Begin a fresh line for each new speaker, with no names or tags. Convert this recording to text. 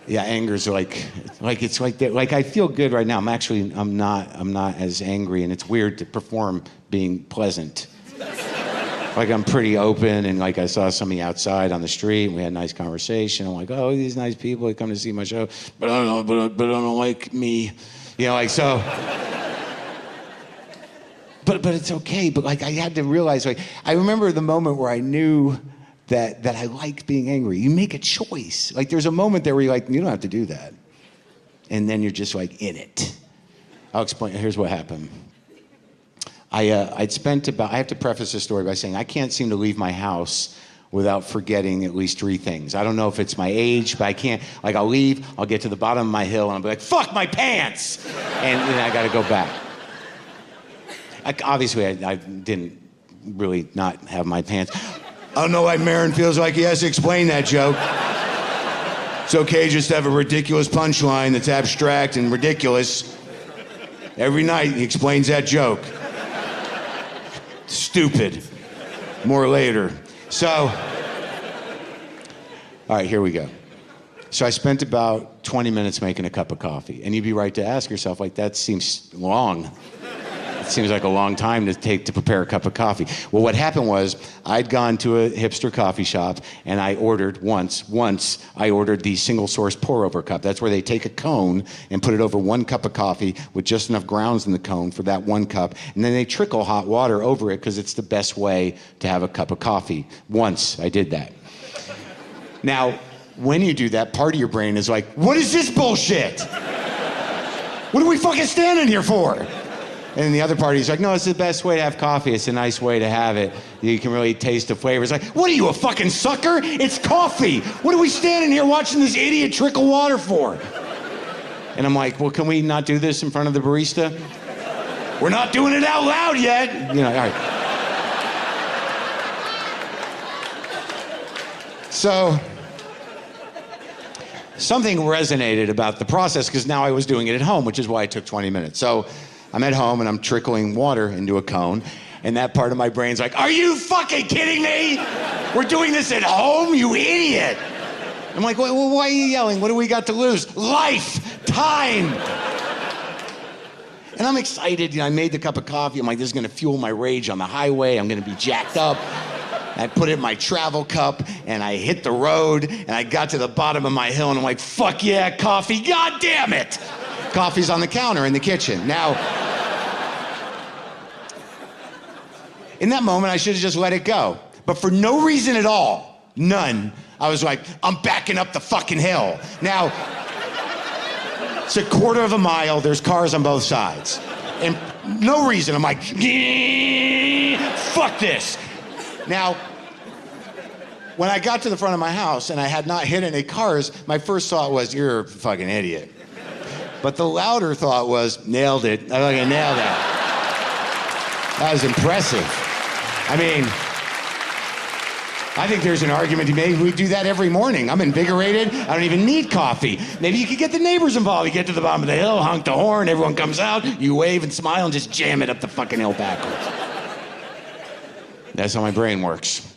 Yeah, anger's like it's like that. Like I feel good right now. I'm not as angry, and it's weird to perform being pleasant. Like I'm pretty open, and like I saw somebody outside on the street, and we had a nice conversation. I'm like, oh, these nice people, they come to see my show, but I don't know, but I don't like me, you know, like so. But it's okay. But like I had to realize, like I remember the moment where I knew that I like being angry. You make a choice. Like there's a moment there where you're like, you don't have to do that, and then you're just like in it. I'll explain. Here's what happened. I have to preface this story by saying I can't seem to leave my house without forgetting at least 3 things. I don't know if it's my age, but I can't, like I'll leave, I'll get to the bottom of my hill and I'll be like, fuck my pants! And then I gotta go back. Obviously, I didn't really not have my pants. I don't know why Maron feels like he has to explain that joke. It's okay just to have a ridiculous punchline that's abstract and ridiculous. Every night he explains that joke. Stupid. More later. So, all right, here we go. So I spent about 20 minutes making a cup of coffee. And you'd be right to ask yourself, like, that seems long. It seems like a long time to take to prepare a cup of coffee. Well, what happened was I'd gone to a hipster coffee shop and I ordered once I ordered the single source pour over cup. That's where they take a cone and put it over 1 cup of coffee with just enough grounds in the cone for that 1 cup. And then they trickle hot water over it because it's the best way to have a cup of coffee. Once I did that. Now, when you do that, part of your brain is like, what is this bullshit? What are we fucking standing here for? And the other party's like, no, it's the best way to have coffee. It's a nice way to have it. You can really taste the flavor. It's like, what are you, a fucking sucker? It's coffee. What are we standing here watching this idiot trickle water for? And I'm like, well, can we not do this in front of the barista? We're not doing it out loud yet. You know, all right. So, something resonated about the process because now I was doing it at home, which is why it took 20 minutes. So, I'm at home and I'm trickling water into a cone, and that part of my brain's like, are you fucking kidding me? We're doing this at home, you idiot. I'm like, well, why are you yelling? What do we got to lose? Life, time. And I'm excited, you know, I made the cup of coffee. I'm like, this is gonna fuel my rage on the highway. I'm gonna be jacked up. I put it in my travel cup and I hit the road and I got to the bottom of my hill and I'm like, fuck yeah, coffee, god damn it. Coffee's on the counter in the kitchen. Now, in that moment, I should have just let it go. But for no reason at all, none, I was like, I'm backing up the fucking hill. Now, it's a 1/4 mile, there's cars on both sides. And no reason, I'm like, fuck this. Now, when I got to the front of my house and I had not hit any cars, my first thought was, you're a fucking idiot. But the louder thought was, nailed it. I fucking nailed that. That was impressive. I mean, I think there's an argument to be made. We do that every morning. I'm invigorated. I don't even need coffee. Maybe you could get the neighbors involved. You get to the bottom of the hill, honk the horn, everyone comes out, you wave and smile and just jam it up the fucking hill backwards. That's how my brain works.